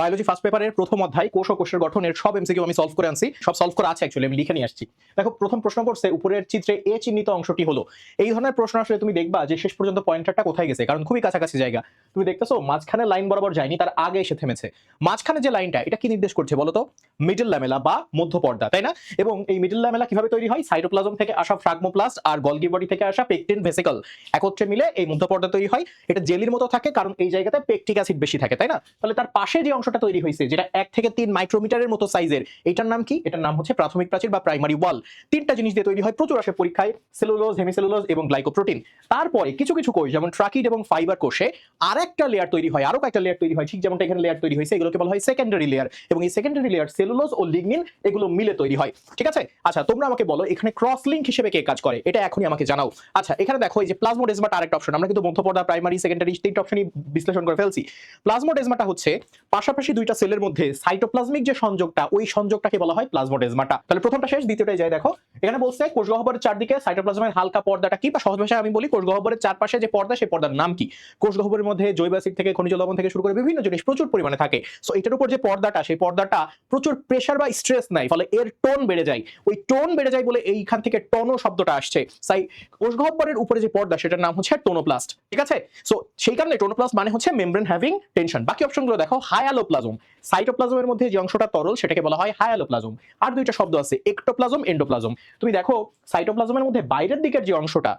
Biology first পেপারের প্রথম অধ্যায় কোষ ও কোষের গঠনের সব এমসিকিউ আমি সলভ করে আনছি, সব সলভ করা আছে, অ্যাকচুয়ালি আমি লিখে নিয়ে আসছি। দেখো প্রথম প্রশ্ন করছে উপরের চিত্রে এ চিহ্নিত অংশটি হলো। এই ধরনের প্রশ্ন আসলে তুমি দেখবা যে শেষ পর্যন্ত পয়েন্টারটা কোথায় গেছে, কারণ খুবই কাছাকাছি জায়গা। তুমি দেখতেছো মাঝখানে লাইন বরাবর যায়নি, তার আগে এসে থেমেছে। মাঝখানে যে লাইনটা, এটা কি নির্দেশ করছে বলো তো? মিডল ল্যামেলা বা মধ্য পর্দা, তাই না? এবং এই মিডল ল্যামেলা কিভাবে তৈরি হয়? সাইটোপ্লাজম থেকে আসা ফ্রাগমোপ্লাস্ট আর গলগি বডি থেকে আসা পেকটিন ভেসিকল একত্রে মিলে এই মধ্য পর্দা তৈরি হয়। এটা জেলির মতো থাকে কারণ এই জায়গাতে পেকটিক অ্যাসিড বেশি থাকে, তাই না? তাহলে তার পাশে যে অংশটা তৈরি হয়েছে, যেটা 1 থেকে 3 মাইক্রোমিটারের মতো সাইজের, এটার নাম কি? এটার নাম হচ্ছে প্রাথমিক প্রাচীর বা প্রাইমারি ওয়াল। তিনটা জিনিস দিয়ে তৈরি হয়, প্রচুর আসে পরীক্ষায়, সেলুলোজ, হেমিসেলুলোজ এবং গ্লাইকোপ্রোটিন। তারপরে কিছু কিছু কোষ যেমন ট্রাকিড এবং ফাইবার কোষে আরেকটা লেয়ার তৈরি হয়, আরো কয়েকটা লেয়ার তৈরি হয়, ঠিক যেমনটা এখানে লেয়ার তৈরি হয়েছে, এগুলোকে বলা হয় সেকেন্ডারি লেয়ার। এবং এই সেকেন্ডারি লেয়ার সেলুলোজ ও লিগনিন এগুলো মিলে তৈরি হয়, ঠিক আছে? আচ্ছা, তোমরা আমাকে বলো এখানে ক্রস লিঙ্ক হিসেবে কে কাজ করে, এটা এখনই আমাকে জানাও। আচ্ছা, এখানে দেখো এই যে প্লাজমোডেজমাটা আরেকটা অপশন, আমরা কিন্তু মধ্যপর্দা, প্রাইমারি, সেকেন্ডারি তিনটা অপশনই বিশ্লেষণ করে ফেলছি। প্লাজমোডেজমাটা হচ্ছে পাশাপাশি দুইটা সেলের মধ্যে সাইটোপ্লাজমিক যে সংযোগটা, ওই সংযোগটাকে বলা হয় প্লাজমোডেজমাটা। তাহলে প্রথমটা শেষ, দ্বিতীয়টাই যাই। দেখো এখানে বলছে কোষ গহ্বরের চারদিকে সাইটোপ্লাজমের হালকা পর্দাটা কি, বা সহজ ভাষায় আমি বলি কোষ গহ্বরের চারপাশে যে পর্দা, সেই পর্দার নাম কি? কোষ গহ্বরের মধ্যে জৈব অ্যাসিড থেকে খনিজ লবণ থেকে শুরু করে বিভিন্ন জিনিস প্রচুর পরিমাণে থাকে। সো এটার উপর যে পর্দাটা, সেই পর্দাটা প্রচুর প্রেসার বা স্ট্রেস নাই, ফলে এর টোন বেড়ে যায়। ওই টোন বেড়ে যায় বলে এইখান থেকে টনো শব্দটা আসছে। তাই কোষ গহ্বরের উপরে যে পর্দা, সেটার নাম হচ্ছে টোনোপ্লাস্ট, ঠিক আছে? সো সেই কারণে টোনোপ্লাস্ট মানে হচ্ছে মেমব্রেন হ্যাভিং টেনশন। বাকি অপশনগুলো দেখো, হায়ালোপ্লাজম, সাইটোপ্লাজমের মধ্যে যে অংশটা তরল সেটাকে বলা হয় হায়ালোপ্লাজম। আর দুইটা শব্দ আছে, একটোপ্লাজম, এন্ডোপ্লাজম। তুমি দেখো সাইটোপ্লাজমের মধ্যে বাইরের দিকের যে অংশটা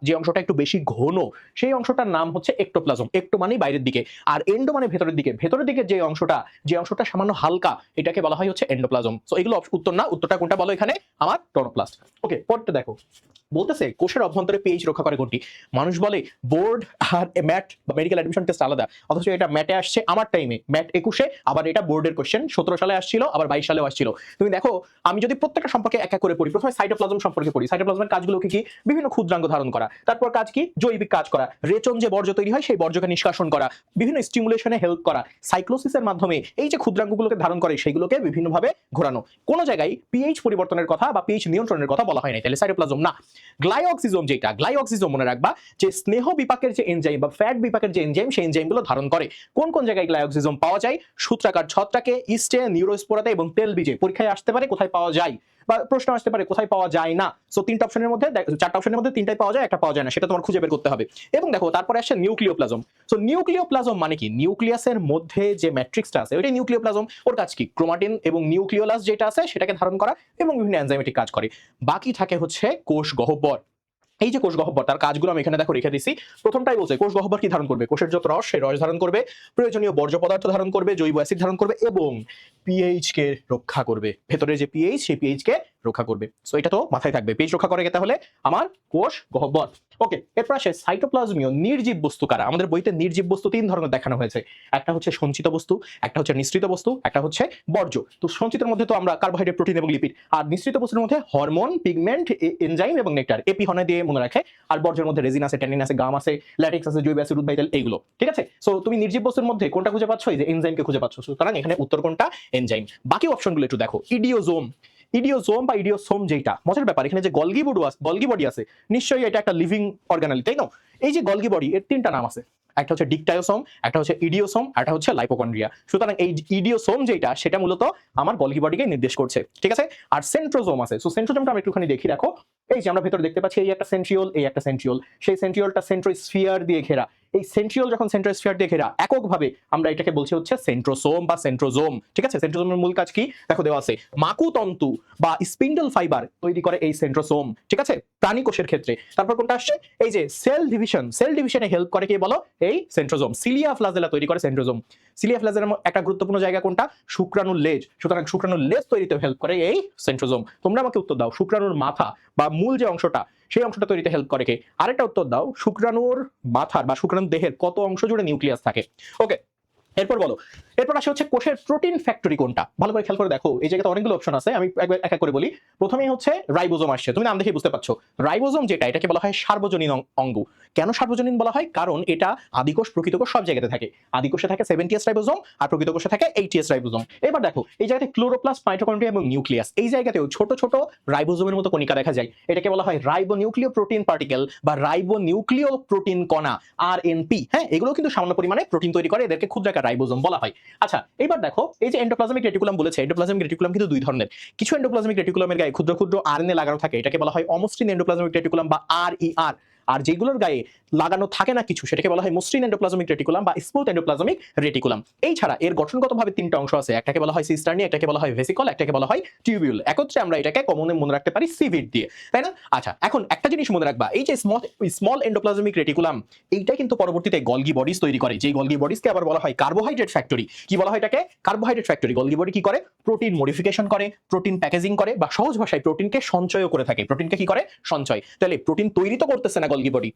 একটু বেশি ঘন, সেই অংশটার নাম হচ্ছে একটোপ্লাজম। একটো মানে বাইরের দিকে, আর এন্ডো মানে ভেতরের দিকে। ভেতরের দিকে যে অংশটা সামান্য হালকা, এটাকে বলা হয় হচ্ছে এন্ডোপ্লাজম। সো এগুলো উত্তর না, উত্তরটা কোনটা বলো এখানে? আমার টোনোপ্লাস্ট। ওকে, পরটা দেখো, বলতেছে কোষের অভ্যন্তরে পিএইচ রক্ষা করে কোনটি? মানুষ বলে বোর্ড আর ম্যাট বা মেডিকেল অ্যাডমিশন টেস্ট আলাদা, অথচ এটা ম্যাটে আসছে আমার টাইমে, ম্যাট 21-এ, আবার এটা বোর্ডের কোশ্চেন 17 সালে আসছিল, আবার 22 সালেও আসছিল। তুমি দেখো আমি যদি প্রত্যেকটা সম্পর্কে এক এক করে পড়ি, প্রথমে সাইটোপ্লাজম সম্পর্কে পড়ি। সাইটোপ্লাজমের কাজগুলো কি? বিভিন্ন ক্ষুদ্রাঙ্গ ধারণ করা। তারপর কাজ কি? জৈবিক কাজ করা, রেচন যে বর্জ্য তৈরি হয় সেই বর্জ্যকে নিষ্কাশন করা, বিভিন্ন স্টিমুলেশনে হেল্প করা, সাইক্লোসিসের মাধ্যমে এই যে ক্ষুদ্রাঙ্গগুলোকে ধারণ করে সেইগুলোকে বিভিন্নভাবে ঘোরানো। কোন জায়গায় পিএইচ পরিবর্তনের কথা বা পিএইচ নিয়ন্ত্রণের কথা বলা হয় না, তাহলে সাইটোপ্লাজম না। গ্লাইঅক্সিজম, যেটা গ্লাইঅক্সিজম মনে রাখবা, যে স্নেহ বিপাকের যে এনজাইম বা ফ্যাট বিপাকের যে এনজাইম, সেই এনজাইমগুলো ধারণ করে। কোন কোন জায়গায় গ্লাইঅক্সিজম পাওয়া যায়? সূত্রাকার ছত্রাকে, ইস্টে, নিউরোস্পোরাতে এবং তেলবীজে। পরীক্ষায় আসতে পারে কোথায় পাওয়া যায়, বা প্রশ্ন আসতে পারে কোথায় পাওয়া যায় না। সো তিনটা অপশনের মধ্যে, চারটা অপশনের মধ্যে তিনটাই পাওয়া যায়, একটা পাওয়া যায় না, সেটা তোমার খুঁজে বের করতে হবে। এবং দেখো তারপরে আসছে নিউক্লিওপ্লাজম। সো নিউক্লিওপ্লাজম মানে কি? নিউক্লিয়াসের মধ্যে যে ম্যাট্রিক্সটা আছে ওইটাই নিউক্লিওপ্লাজম। ওর কাজ কি? ক্রোমাটিন এবং নিউক্লিওলাস যেটা আছে সেটাকে ধারণ করা এবং বিভিন্ন এনজাইমেটিক কাজ করে। বাকি থাকে হচ্ছে কোষ গহ্বর। এই যে কোষ গহ্বর, তার কাজগুলো আমি এখানে দেখো রেখে দিছি। প্রথমটাই বলছে কোষ গহ্বর কি ধারণ করবে? কোষের যত রস, সেই রস ধারণ করবে, প্রয়োজনীয় বর্জ্য পদার্থ ধারণ করবে, জৈব অ্যাসিড ধারণ করবে এবং পিএইচ কে রক্ষা করবে। ভেতরে যে পিএইচ, সেই পিএইচ কে রক্ষা করবে। সো এটা তো মাথায় থাকবে, পিএইচ রক্ষা করে তাহলে আমার কোষ গহ্বর। ওকে, এরপর আসে সাইটোপ্লাজমীয় নির্জীব বস্তু কারা? আমাদের বইতে নির্জীব বস্তু তিন ধরনের দেখানো হয়েছে। একটা হচ্ছে সঞ্চিত বস্তু, একটা হচ্ছে নিঃসৃত বস্তু, একটা হচ্ছে বর্জ্য। তো সঞ্চিতের মধ্যে তো আমরা কার্বোহাইড্রেট, প্রোটিন এবং লিপিড, আর নিঃসৃত বস্তুর মধ্যে হরমোন, পিগমেন্ট, এনজাইম এবং নেকটার। এপি হনে দিয়ে মনে রাখে। আর বর্জ্যের মধ্যে রেজিন আছে, ট্যানিন আছে, গাম আছে, ল্যাটেক্স আছে, জৈব অ্যাসিড, উদ্বায়ী তেল, এইগুলো, ঠিক আছে? সো তুমি নির্জীব বস্তুর মধ্যে কোনটা খুঁজে পাচ্ছ? এই যে এনজাইমকে খুঁজে পাচ্ছ। সুতরাং এখানে উত্তর কোনটা? এনজাইম। বাকি অপশনগুলো একটু দেখো। ইডিওজোম, ইডিওজোম বা ইডিওসোম, যেটা মজার ব্যাপার, এখানে যে গলগি বডি আছে, নিশ্চয়ই এটা একটা লিভিং অর্গানালি, তাই না? এই যে গলগি বডি, এর তিনটা নাম আছে। একটা হচ্ছে ডিকটায়োসোম, একটা হচ্ছে ইডিওসোম, একটা হচ্ছে লাইপোকন্ড্রিয়া। সুতরাং এই ইডিওসোম যেটা, সেটা মূলত আমার গলগি বডিকে নির্দেশ করছে, ঠিক আছে? আর সেন্ট্রোজোম আছে। সো সেন্ট্রোজোমটা আমি একটুখানি দেখি, রাখো। এই যে আমরা ভেতরে দেখতে পাচ্ছি এই একটা সেন্ট্রিওল, এই একটা সেন্ট্রিওল, সেই সেন্ট্রিওলটা সেন্ট্রোস্ফিয়ার দিয়ে ঘেরা। এই সেন্ট্রিওল যখন সেন্ট্রোস্ফিয়ার দিয়ে ঘেরা, এককভাবে আমরা এটাকে বলছি হচ্ছে সেন্ট্রোসোম বা সেন্ট্রোজোম, ঠিক আছে? সেন্ট্রোজোমের মূল কাজ কি দেখো, দেওয়া আছে। মাকুতন্তু বা স্পিন্ডল ফাইবার তৈরি করে এই সেন্ট্রোসোম, ঠিক আছে, প্রাণী কোষের ক্ষেত্রে। তারপর কোনটা আসছে? এই যে সেল ডিভিশনে হেল্প করে কে বলো? এই সেন্ট্রোজোম। সিলিয়া ফ্লাজেলা তৈরি করে সেন্ট্রোজোম। সিলিয়া ফ্লাজেলার একটা গুরুত্বপূর্ণ জায়গা কোনটা? শুক্রাণুর লেজ। সুতরাং শুক্রাণুর লেজ তৈরিতে হেল্প করে এই সেন্ট্রোজোম। তোমরা আমাকে উত্তর দাও, শুক্রাণুর মাথা বা মূল যে অংশটা, সেই অংশটা তৈরিতে হেল্প করে কে? আরেকটা উত্তর দাও, শুক্রাণুর মাথার বা শুক্রাণুর দেহের কত অংশ জুড়ে নিউক্লিয়াস থাকে? ওকে, এরপর বলো, এরপর আসে হচ্ছে কোষের প্রোটিন ফ্যাক্টরি কোনটা? ভালো করে খেয়াল করে দেখো, এই জায়গাতে অনেকগুলো অপশন আছে, আমি একবার এক এক করে বলি। প্রথমেই হচ্ছে রাইবোজোম আসছে, তুমি নাম দেখে বুঝতে পারছো। রাইবোজোম যেটা, এটাকে বলা হয় সার্বজনীন অঙ্গ। কেন সার্বজনীন বলা হয়? কারণ এটা আদিকোষ, প্রকৃতকোষ সব জায়গাতে থাকে। আদিকোষে থাকে 70s রাইবোজোম, আর প্রকৃতকোষে থাকে 80s রাইবোজোম। এবার দেখো এই জায়গাতে ক্লোরোপ্লাস্ট, মাইটোকন্ড্রিয়া এবং নিউক্লিয়াস, এই জায়গাতেও ছোট ছোট রাইবোজোমের মতো কণিকা দেখা যায়। এটাকে বলা হয় রাইবোনিউক্লিয় প্রোটিন পার্টিকেল বা রাইবোনিউক্লিয় প্রোটিন কণা, আরএনপি। হ্যাঁ, এগুলো কিন্তু সামান্য পরিমাণে প্রোটিন তৈরি করে, এদেরকে ক্ষুদ্রাকার রাইবোজোম বলা হয়। আচ্ছা এবার দেখো এই যে এন্ডোপ্লাজমিক রেটিকুলাম বলেছে, এন্ডোপ্লাজমিক রেটিকুলাম কিন্তু দুই ধরনের। কিছু এন্ডোপ্লাজমিক রেটিকুলামের গায়ে ক্ষুদ্র ক্ষুদ্র আরএনএ লাগানো থাকে, এটাকে বলা হয় অমসৃণ এন্ডোপ্লাজমিক রেটিকুলাম বা আরইআর। আর যেগুলোর গায়ে লাগানো থাকে না কিছু, সেটাকে বলা হয় মসৃণ এন্ডোপ্লাজমিক রেটিকুলাম বা স্মুথ এন্ডোপ্লাজমিক রেটিকুলাম। এই ছাড়া এর গঠনগতভাবে তিনটা অংশ আছে, একটাকে বলা হয় সিস্টার্নি, একটাকে বলা হয় ভেসিকল, একটাকে বলা হয় টিউবিউল। একত্রে আমরা এটাকে কমনে মনে রাখতে পারি সিভিট দিয়ে, তাই না? আচ্ছা এখন একটা জিনিস মনে রাখবা, এই যে স্মল এন্ডোপ্লাজমিক রেটিকুলাম এইটা কিন্তু পরবর্তীতে গলগি বডিজ তৈরি করে, যে গলগি বডিজকে আবার বলা হয় কার্বোহাইড্রেট ফ্যাক্টরি। কি বলা হয় এটাকে? Carbohydrate factory. গলগি বডি কি করে? প্রোটিন মডিফিকেশন করে, প্রোটিন প্যাকেজিং করে, বা সহজ ভাষায় প্রোটিনকে সঞ্চয়ও করে থাকে। প্রোটিনকে কি করে? সঞ্চয়। তাহলে প্রোটিন তৈরি তো করতেছে না গলগি বডি,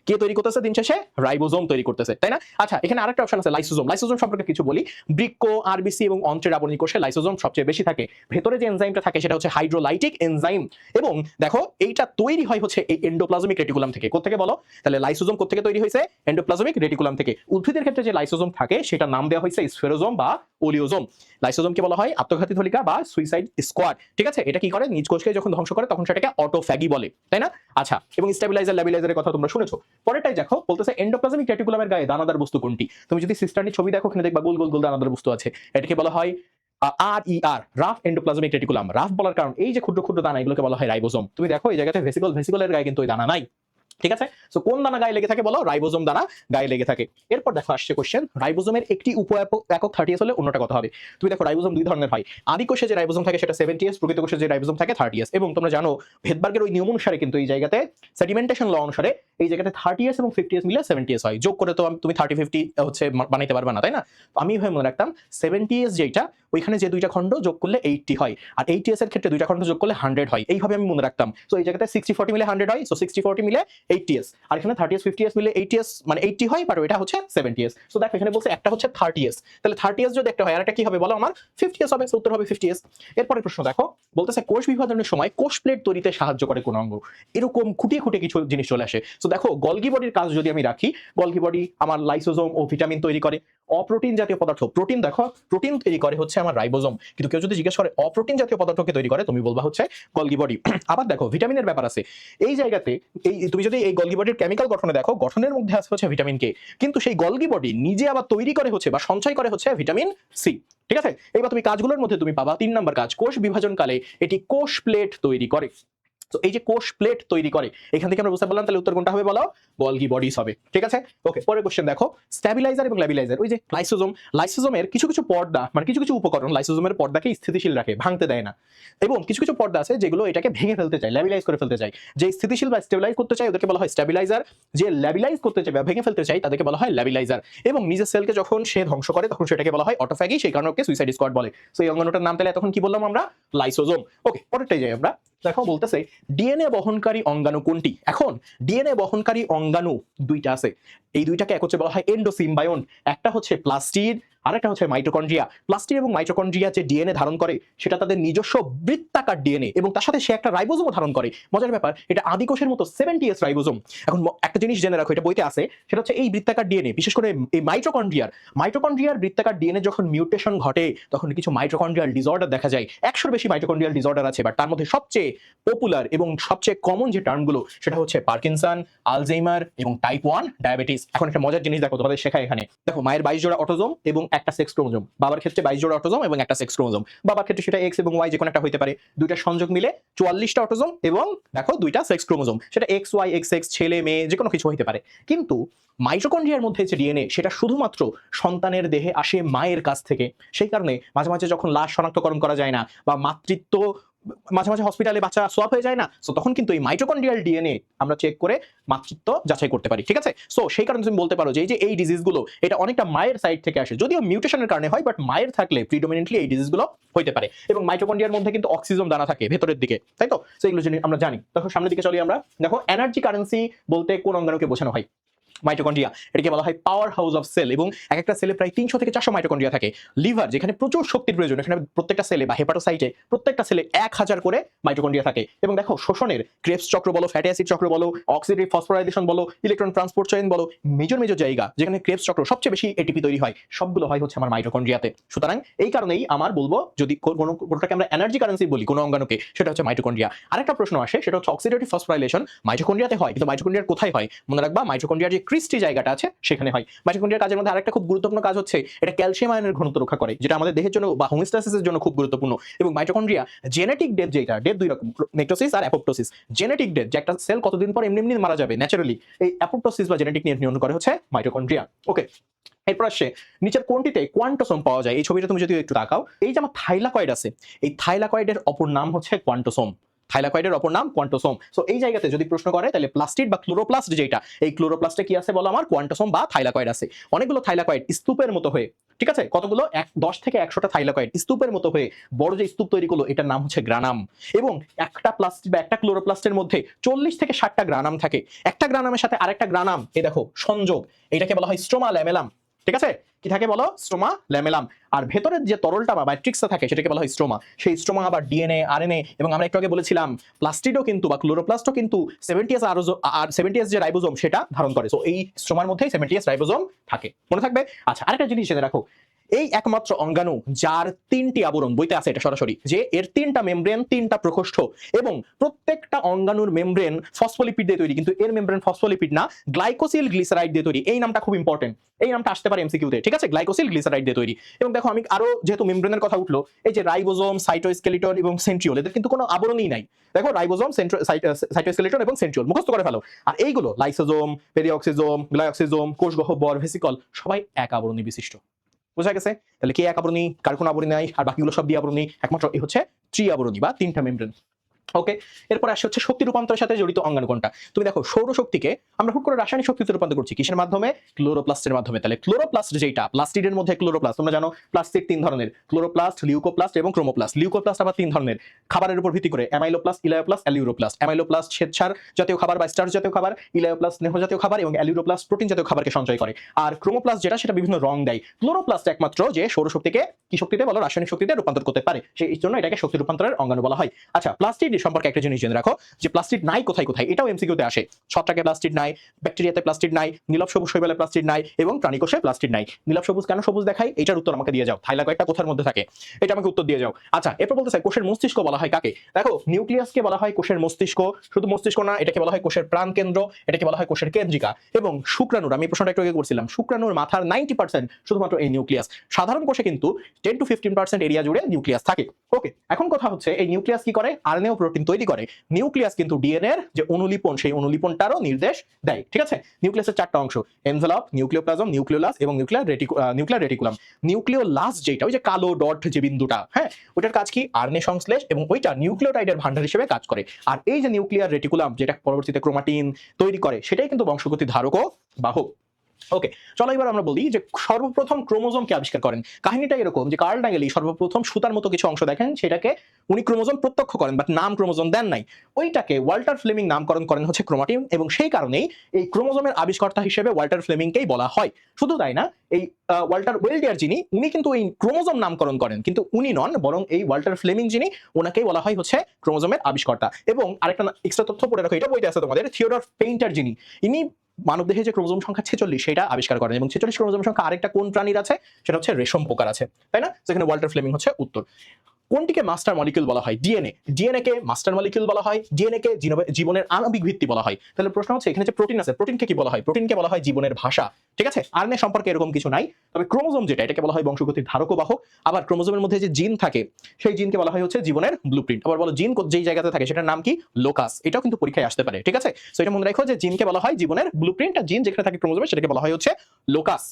কে তৈরি করতেছে? দিন শেষে রাইবোজোম তৈরি করতেছে, তাই না? আচ্ছা এখানে আরেকটা অপশন আছে লাইসোজোম। লাইসোজোম সম্পর্কে কিছু বলি। বৃক্ক, আরবিসি এবং অন্ত্রের আবরণী কোষে লাইসোজোম সবচেয়ে বেশি থাকে। ভেতরে যে এনজাইমটা থাকে সেটা হচ্ছে হাইড্রোলাইটিক এনজাইম, এবং দেখো এইটা তৈরি হয় হচ্ছে এই এন্ডোপ্লাজমিক রেটিকুলাম থেকে। কোত্থেকে বলো? তাহলে লাইসোজোম কোত্থেকে তৈরি হয়েছে? এন্ডোপ্লাজমিক রেটিকুলাম থেকে। উদ্ভিদের ক্ষেত্রে যে লাইসোজোম থাকে সেটা নাম দেওয়া হয়েছে স্ফেরোজোম বা ওলিওজোম। লাইসোজোমকে বলা হয় আত্মঘাতী থলিকা বা সুইসাইড স্কোয়াড, ঠিক আছে? এটা কি করে? নিজ কোষকে যখন ধ্বংস করে তখন সেটাকে অটোফ্যাগি বলে, তাই না? আচ্ছা এবং স্টেবিলাইজার ল্যাবিলাইজারের কথা তোমরা শুনেছো। পরেরটাই দেখো বলতেছে এন্ডোপ্লাজমিক রেটিকুলামের গায়ে দানাদার বস্তু কোনটি? তুমি যদি সিস্টার্নির ছবি দেখো ওখানে দেখবা গোল গোল গোল দানাদার বস্তু আছে, এটাকে বলা হয় আরইআর, রাফ এন্ডোপ্লাজমিক রেটিকুলাম। রাফ বলার কারণ এই যে ক্ষুদ্র ক্ষুদ্র দানা, এগুলোকে বলা হয় রাইবোজোম। তুমি দেখো এই জায়গাতে ভেসিকল, ভেসিকলের গায়ে কিন্তু ওই দানা নাই, ঠিক আছে? সো কোন দানা গায়ে লেগে থাকে বলো? রাইবোজোম দানা গায়ে লেগে থাকে। এরপর দেখো আসছে কোশ্চেন, রাইবোজোমের একটি উপ একক 30s হলে অন্যটা কত হবে? তুমি দেখো রাইবোজোম দুই ধরনের হয়। আদি কোষে যে রাইবোজোম থাকে সেটা 70s, প্রকৃত কোষে যে রাইবোজোম থাকে 30s। এবং তোমরা জানো ভেদবার্গের ওই নিয়ম অনুসারে কিন্তু এই জায়গাতে সেডিমেন্টেশন ল অনুসারে এই জায়গাতে 30s এবং 50s মিলে 70s হয়। যোগ করে তো তুমি 30-50 হচ্ছে বানাইতে পারবে না, তাই না? আমি ভাবে মনে রাখতাম 70s যেটা, ওইখানে যে দুইটা খণ্ড যোগ করলে 80 হয়, আর 80s এর ক্ষেত্রে দুইটা খণ্ড যোগ করলে 100 হয়। এইভাবে আমি মনে রাখতাম। সো এই জায়গাতে 60-40 মিলে 100 হয়, সো 60-40 মিলে 80s, আর এখানে 30s 50s মিলে 80s মানে 80 হয়, বাট এটা হচ্ছে 70s। সো দেখো এখানে বলছে একটা হচ্ছে 30s, তাহলে 30s যদি একটা হয় আর একটা কি হবে বলো আমার? 50s হবে, সো উত্তর হবে 50s। এরপরের প্রশ্ন দেখো বলতেছে কোষ বিভাজনের সময় কোষ প্লেট তৈরিতে সাহায্য করে কোন অঙ্গ? এরকম খুঁটিয়ে খুঁটিয়ে কিছু জিনিস চলে আসে। সো দেখো গলগি বডির কাজ যদি আমি রাখি, গলগি বডি আমার লাইসোজোম ও ভিটামিন তৈরি করে। অপ্রোটিন জাতীয় পদার্থ, প্রোটিন দেখো প্রোটিন তৈরি করে হচ্ছে আমার রাইবোজোম, কিন্তু কেউ যদি জিজ্ঞেস করে অপ্রোটিন জাতীয় পদার্থকে তৈরি করে, তুমি বলবা হচ্ছে গলগি বডি। আবার দেখো ভিটামিনের ব্যাপার আছে এই জায়গাতে। এই তুমি যদি এই গলগি বডির কেমিক্যাল গঠনে দেখো, গঠনের মধ্যে আছে হচ্ছে ভিটামিন কে, কিন্তু সেই গলগি বডি নিজে আবার তৈরি করে হচ্ছে বা সঞ্চয় করে হচ্ছে ভিটামিন সি, ঠিক আছে? এইবার তুমি কাজগুলোর মধ্যে তুমি পাবা 3 নাম্বার কাজ, কোষ বিভাজনকালে এটি কোষ প্লেট তৈরি করে। তো এই যে কোষ প্লেট তৈরি করে, এখান থেকে আমরা বুঝতে পারলাম তাহলে উত্তর কোনটা হবে বলো? গলগি বডিজ হবে, ঠিক আছে? ওকে পরের কোশ্চেন দেখো, স্ট্যাবিলাইজার এবং ল্যাবিলাইজার, ওই যে লাইসোজোম, লাইসোজোমের কিছু কিছু পর্দা মানে কিছু কিছু উপকরণ লাইসোজোমের পর্দাকে স্থিতিশীল রাখে, ভাঙতে দেয় না। এবং কিছু কিছু পর্দা আছে যেগুলো এটাকে ভেঙে ফেলতে চায়, ল্যাবিলাইজ করে ফেলতে চায়। যে স্থিতিশীল বা স্টেবিলাইজ করতে চায় ওদেরকে বলা হয় স্ট্যাবিলাইজার, যে ল্যাবিলাইজ করতে চায় বা ভেঙে ফেলতে চায় তাদেরকে বলা হয় ল্যাবিলাইজার। এবং নিজের সেলকে যখন সে ধ্বংস করে তখন সেটাকে বলা হয় অটোফ্যাগি, সেই কারণে ওকে সুইসাইড স্কোয়াড বলে। সো এই অঙ্গনটার নাম তাহলে তখন কি বললাম আমরা? লাইসোজোম। ওকে পরেরটাই যাই আমরা। দেখো বলতেছে ডিএনএ বহনকারী অঙ্গাণু কোনটি? এখন ডিএনএ বহনকারী অঙ্গাণু দুইটা আছে, এই দুইটাকে এক হচ্ছে বলা হয় এন্ডোসিম্বায়ন। একটা হচ্ছে প্লাস্টিড, আরেকটা হচ্ছে মাইটোকন্ড্রিয়া। প্লাস্টিড এবং মাইটোকন্ড্রিয়া যে ডিএনএ ধারণ করে সেটা তাদের নিজস্ব বৃত্তাকার ডিএনএ, এবং তার সাথে সে একটা রাইবোজোমও ধারণ করে। মজার ব্যাপার, এটা আদি কোষের মতো 70s রাইবোজোম। এখন একটা জিনিস জেনে রাখো, এটা বইতে আছে, সেটা হচ্ছে এই বৃত্তাকার ডিএনএ, বিশেষ করে এই মাইটোকন্ড্রিয়ার বৃত্তাকার ডিএনএ যখন মিউটেশন ঘটে তখন কিছু মাইটোকন্ড্রিয়াল ডিসঅর্ডার দেখা যায়। 100-র বেশি মাইটোকন্ড্রিয়াল ডিসঅর্ডার আছে, বাট তার মধ্যে সবচেয়ে পপুলার এবং সবচেয়ে কমন যে টার্মগুলো সেটা হচ্ছে পার্কিনসন, আলঝেইমার এবং টাইপ 1 ডায়াবেটিস। এখন একটা মজার জিনিস দেখো তোমাদের শেখায় এখানে। দেখো মায়ের 22 জোড়া অটোজোম এবং একটা সেক্স ক্রোমোজোম, বাবার ক্ষেত্রে 22 জোড়া অটোজোম এবং একটা সেক্স ক্রোমোজোম। বাবার ক্ষেত্রে সেটা এক্স এবং ওয়াই যে কোনো একটা হতে পারে। দুইটা সংযোগ মিলে 44টা অটোজোম এবং দেখো দুইটা সেক্স ক্রোমোজোম, সেটা এক্স ওয়াই এক্স এক্স, ছেলে মেয়ে যে কোনো কিছু হতে পারে। কিন্তু মাইটোকন্ড্রিয়ার মধ্যে যে ডিএনএ সেটা শুধুমাত্র সন্তানের দেহে আসে মায়ের কাছ থেকে। সেই কারণে মাঝে মাঝে যখন লাশ শনাক্তকরণ করা যায় না বা মাতৃত্ব মাঝে মাঝে হসপিটালে বাচ্চা সোয়াপ হয়ে যায় না, সো তখন কিন্তু এই মাইটোকন্ড্রিয়াল ডিএনএ আমরা চেক করে মাতৃত্ব যাচাই করতে পারি, ঠিক আছে? সো সেই কারণে তুমি বলতে পারো যে এই ডিজিজগুলো এটা অনেকটা মায়ের সাইড থেকে আসে, যদিও মিউটেশনের কারণে হয়, বাট মায়ের থাকলে প্রিডোমিনেন্টলি এই ডিজিজগুলো হতে পারে। এবং মাইটোকন্ড্রিয়ার মধ্যে কিন্তু অক্সিজোম দানা থাকে ভেতরের দিকে, তাই তো? সো এগুলো আমরা জানি। দেখো সামনের দিকে চলি আমরা। দেখো এনার্জি কারেন্সি বলতে কোন অঙ্গাণুকে বোঝানো হয়? মাইটোকন্ড্রিয়া। এটাকে বলা হয় পাওয়ার হাউস অফ সেল, এবং এক একটা সেলে প্রায় 300 থেকে 400 মাইটোকন্ড্রিয়া থাকে। লিভার যেখানে প্রচুর শক্তির প্রয়োজন, এখানে প্রত্যেকটা সেলে বা হেপাটোসাইটে প্রত্যেকটা সেলে 1000 করে মাইটোকন্ড্রিয়া থাকে। এবং দেখো শোষণের ক্রেবস চক্র বলো, ফ্যাটি অ্যাসিড চক্র বলো, অক্সিডেটিভ ফসফোরাইলেশন বলো, ইলেকট্রন ট্রান্সপোর্ট চেইন বলো, মেজর জায়গা যেখানে ক্রেবস চক্র সবচেয়ে বেশি এটিপি তৈরি হয় সবগুলো হয় হচ্ছে আমার মাইটোকন্ড্রিয়াতে। সুতরাং এই কারণেই আমার বলবো যদি কোনোটাকে আমরা এনার্জি কারেন্সি বলি কোনো অঙ্গাণুকে, সেটা হচ্ছে মাইটোকন্ড্রিয়া। আরেকটা প্রশ্ন আসে সেটা হচ্ছে অক্সিডেটিভ ফসফোরাইলেশন মাইটোকন্ড্রিয়াতে হয়, কিন্তু মাইটোকন্ড্রিয়ার কোথায় হয়? মনে রাখবা মাইটোকন্ড্রিয়ার যে ক্রিস্টি জায়গাটা আছে সেখানে হয়। মাইটোকন্ড্রিয়ার কাজের মধ্যে আরেকটা খুব গুরুত্বপূর্ণ কাজ হচ্ছে এটা ক্যালসিয়াম আয়নের ঘনত্ব রক্ষা করে, যেটা আমাদের দেহের জন্য বা হোমিওস্ট্যাসিসের জন্য খুব গুরুত্বপূর্ণ। এবং মাইটোকন্ড্রিয়া জেনেটিক ডেথ, যেটা ডেথ দুই রকম, নেক্রোসিস আর অ্যাপোপ্টোসিস। জেনেটিক ডেথ, যে একটা সেল কতদিন পর এমনি এমনি মারা যাবে ন্যাচারালি, এই অ্যাপোপ্টোসিস বা জেনেটিক নিয়ন্ত্রণ করে হচ্ছে মাইটোকন্ড্রিয়া। ওকে, এরপর আসছে নিচের কোনটিতে কোয়ান্টোসোম পাওয়া যায়। এই ছবিটা তুমি যদি একটু তাকাও, এই যে আমার থাইলাকয়েড আছে, এই থাইলাকয়েডের অপর নাম হচ্ছে কোয়ান্টোসোম। থাইলাকয়েডের অপর নাম কোয়ান্টোসোম। সো এই জায়গাতে যদি প্রশ্ন করে তাহলে প্লাস্টিড বা ক্লোরোপ্লাস্ট, যেটা এই ক্লোরোপ্লাস্টে কি আছে বলো আমার, কোয়ান্টোসোম বা থাইলাকয়েড আছে। অনেকগুলো থাইলাকয়েড স্তূপের মতো হয়ে, ঠিক আছে, কতগুলো 10 থেকে 100টা থাইলাকয়েড স্তূপের মতো হয়ে বড় যে স্তূপ তৈরি করলো, এটার নাম হচ্ছে গ্রানাম। এবং একটা প্লাস্টিড বা একটা ক্লোরোপ্লাস্টের মধ্যে 40 থেকে 60টা গ্রানাম থাকে। একটা গ্রানামের সাথে আরেকটা গ্রানাম, এই দেখো সংযোগ, এটাকে বলা হয় স্ট্রোমা ল্যামেলাম। ঠিক আছে, কি থাকে বলো, স্ট্রোমা ল্যামেলাম। আর ভেতরের যে তরলটা বা ম্যাট্রিক্সটা থাকে সেটাকে বলা হয় স্ট্রোমা। সেই স্ট্রোমা আবার ডিএনএ, আরএনএ, এবং আমরা একটু আগে বলেছিলাম প্লাস্টিডও কিন্তু বা ক্লোরোপ্লাস্টও কিন্তু 70s আর 70s যে রাইবোজোম সেটা ধারণ করে। সো এই স্ট্রোমার মধ্যেই 70s রাইবোজোম থাকে, মনে থাকবে। আচ্ছা, আরেকটা জিনিস জেনে রাখো, এই একমাত্র অঙ্গাণু যার 3টি আবরণ, বইতে আছে এটা সরাসরি, যে এর 3টা মেমব্রেন, 3টা প্রকোষ্ঠ, এবং প্রত্যেকটা অঙ্গাণুর মেমব্রেন ফসফোলিপিড দিয়ে তৈরি, কিন্তু এর মেমব্রেন ফসফোলিপিড না, গ্লাইকোসিল গ্লিসারাইড দিয়ে তৈরি। এই নামটা খুব ইম্পর্টেন্ট, এই নামটা আসতে পারে এমসিকিউতে, ঠিক আছে, গ্লাইকোসিল গ্লিসারাইড দিয়ে তৈরি। এবং দেখো আমি আরো যেহেতু মেমব্রেনের কথা উঠলো, এই যে রাইবোজোম, সাইটোস্কেলিটন এবং সেন্ট্রিওল, এদের কিন্তু কোনো আবরণই নাই। দেখো রাইবোজোম, সাইটোস্কেলিটন এবং সেন্ট্রিওল মুখস্থ করে ফেলো। আর এইগুলো লাইসোজোম, পেরিঅক্সিজোম, গ্লাইঅক্সিজোম, কোষগহ্বর, ভেসিকল, সবাই এক আবরণী বিশিষ্ট। বোঝা গেছে? তাহলে কে এক আবরণী, কার কোন আবরণী নাই, আর বাকিগুলো সব দ্বি আবরণী, একমাত্র এই হচ্ছে ত্রি আবরণী বা 3টা মেমব্রেন। ওকে, এরপর আসে হচ্ছে শক্তি রূপান্তরের সাথে জড়িত অঙ্গাণু কোনটা। তুমি দেখো সৌরশক্তিকে আমরা হুট করে রাসায়নিক শক্তিতে রূপান্তর করছি কিসের মাধ্যমে, ক্লোরোপ্লাস্টের মাধ্যমে। তাহলে ক্লোরোপ্লাস্ট যেটা, প্লাস্টিডের মধ্যে ক্লোরোপ্লাস্ট, তোমরা জানো প্লাস্টিড 3 ধরনের, ক্লোরোপ্লাস্ট, লিউকোপ্লাস্ট এবং ক্রোমোপ্লাস্ট। লিউকোপ্লাস্ট আবার 3 ধরনের, খাবারের উপর ভিত্তি করে, অ্যামাইলোপ্লাস্ট, ইলায়োপ্লাস্ট, অ্যালিউরোপ্লাস্ট। অ্যামাইলোপ্লাস্ট শ্বেতসার জাতীয় খাবার বা স্টার্চ জাতীয় খাবার, ইলায়োপ্লাস্ট স্নেহ জাতীয় খাবার, এবং অ্যালিউরোপ্লাস্ট প্রোটিন জাতীয় খাবারকে সঞ্চয় করে। আর ক্রোমোপ্লাস্ট যেটা, সেটা বিভিন্ন রং দেয়। ক্লোরোপ্লাস্ট একমাত্র যে সৌরশক্তিকে কি শক্তিতে বলো, রাসায়নিক শক্তিতে রূপান্তর করতে পারে, সেই জন্য এটাকে শক্তি রূপান্তরের অঙ্গাণু বলা হয়। আচ্ছা, প্লাস্টিড সম্পর্কে একটা জিনিস জেনে রাখো, যে প্লাস্টিড নাই কোথায় কোথায়, এটাও এমসিকিউতে আসে। ছত্রাকে প্লাস্টিড নাই, ব্যাকটেরিয়াতে প্লাস্টিড নাই, নীলাভ সবুজ শৈবালে প্লাস্টিড নাই, এবং প্রাণীকোষে প্লাস্টিড নাই। নীলাভ সবুজ কেন সবুজ দেখাই, এটার উত্তর আমাকে দিয়ে যাও। থাইলাকয়েডটা কোথার মধ্যে থাকে, এটা আমাকে উত্তর দিয়ে যাও। আচ্ছা, এরপর বলতে চাই কোষের মস্তিষ্ক বলা হয় কাকে। দেখো নিউক্লিয়াসকে বলা হয় কোষের মস্তিষ্ক, শুধু মস্তিষ্ক না, এটাকে বলা হয় কোষের প্রাণ কেন্দ্র, এটাকে বলা হয় কোষের কেন্দ্রিকা। এবং শুক্রাণুর, আমি প্রশ্নটা একটু আগে করছিলাম, শুক্রাণুর মাথার 90% শুধুমাত্র এই নিউক্লিয়াস। সাধারণ কোষে কিন্তু 10 to 15% এরিয়া জুড়ে নিউক্লিয়াস থাকে। ওকে, এখন কথা হচ্ছে এই নিউক্লিয়াস কি করে, আরএনএ ও প্রোটিন তৈরি করে। নিউক্লিয়াস কিন্তু ডিএনএ এর যে অনুলিপন, সেই অনুলিপনটারও নির্দেশ দেয়। ঠিক আছে, নিউক্লিয়াসের 4টা অংশ, এনভেলপ, নিউক্লিওপ্লাজম, নিউক্লিওলাস এবং নিউক্লিয়ার রেটিকুলাম। নিউক্লিওলাস যেটা, ওই যে কালো ডট যে বিন্দুটা, হ্যাঁ, ওটার কাজ কি, আরএনএ সংশ্লেষ, এবং ওইটা নিউক্লিওটাইডের ভান্ডার হিসেবে কাজ করে। আর এই যে নিউক্লিয়ার রেটিকুলাম, যেটা পরবর্তীতে ক্রোমাটিন তৈরি করে, সেটাই কিন্তু বংশগতি ধারক ও বাহক। ওকে, চলো এবার আমরা বলি যে সর্বপ্রথম ক্রোমোজোমকে আবিষ্কার করেন। কাহিনীটা এরকম যে কার্ল ডাঙ্গেলি সর্বপ্রথম সুতার মতো কিছু অংশ দেখেন, সেটাকে উনি ক্রোমোজোম প্রত্যক্ষ করেন, বাট নাম ক্রোমোজোম দেন নাই। ওইটাকে ওয়াল্টার ফ্লেমিং নামকরণ করেন হচ্ছে ক্রোমাটিন, এবং সেই কারণেই এই ক্রোমোজোমের আবিষ্কর্তা হিসেবে ওয়াল্টার ফ্লেমিংকেই বলা হয়। শুধু তাই না, এই ওয়াল্টার ওয়েলডিয়ার যিনি, উনি কিন্তু এই ক্রোমোজোম নামকরণ করেন, কিন্তু উনি নন, বরং এই ওয়াল্টার ফ্লেমিং যিনি, ওনাকেই বলা হয় হচ্ছে ক্রোমোজোমের আবিষ্কর্তা। এবং আরেকটা এক্সট্রা তথ্য পড়ে রাখো, এটা বইতে আছে তোমাদের, থিওডর পেইন্টার যিনি, ইনি মানবদেহে যে ক্রোমোজোম সংখ্যা 46 সেটা আবিষ্কার করেন। এবং 46 ক্রোমোজোম সংখ্যা আরেকটা কোন প্রাণীর আছে, সেটা হচ্ছে রেশম পোকার আছে, তাই না? সেখানে ওয়াল্টার ফ্লেমিং হচ্ছে উত্তর। কোনটিকে মাস্টার মলিকিউল বলা হয়, ডিএনএ। ডিএনএ কে মাস্টার মলিকিউল বলা হয়, ডিএনএ কে জীবনের আণবিক ভিত্তি বলা হয়। তাহলে প্রশ্ন হচ্ছে এখানে যে প্রোটিন আছে, প্রোটিনকে কি বলা হয়, প্রোটিনকে বলা হয় জীবনের ভাষা। ঠিক আছে, আরএনএ সম্পর্কে এরকম কিছু নাই, তবে ক্রোমোজোম যেটা, এটাকে বলা হয় বংশগতির ধারক ও বাহক। আবার ক্রোমোজোমের মধ্যে যে জিন থাকে, সেই জিনকে বলা হয় হচ্ছে জীবনের ব্লুপ্রিন্ট। আবার বলো জিন যেই জায়গাতে থাকে সেটার নাম কি, লোকাস। এটাও কিন্তু পরীক্ষায় আসতে পারে। ঠিক আছে, সো এটা মনে রাখো যে জিনকে বলা হয় জীবনের ব্লুপ্রিন্ট, আর জিন যেখানে থাকে ক্রোমোজোমে সেটাকে বলা হয় হচ্ছে লোকাস।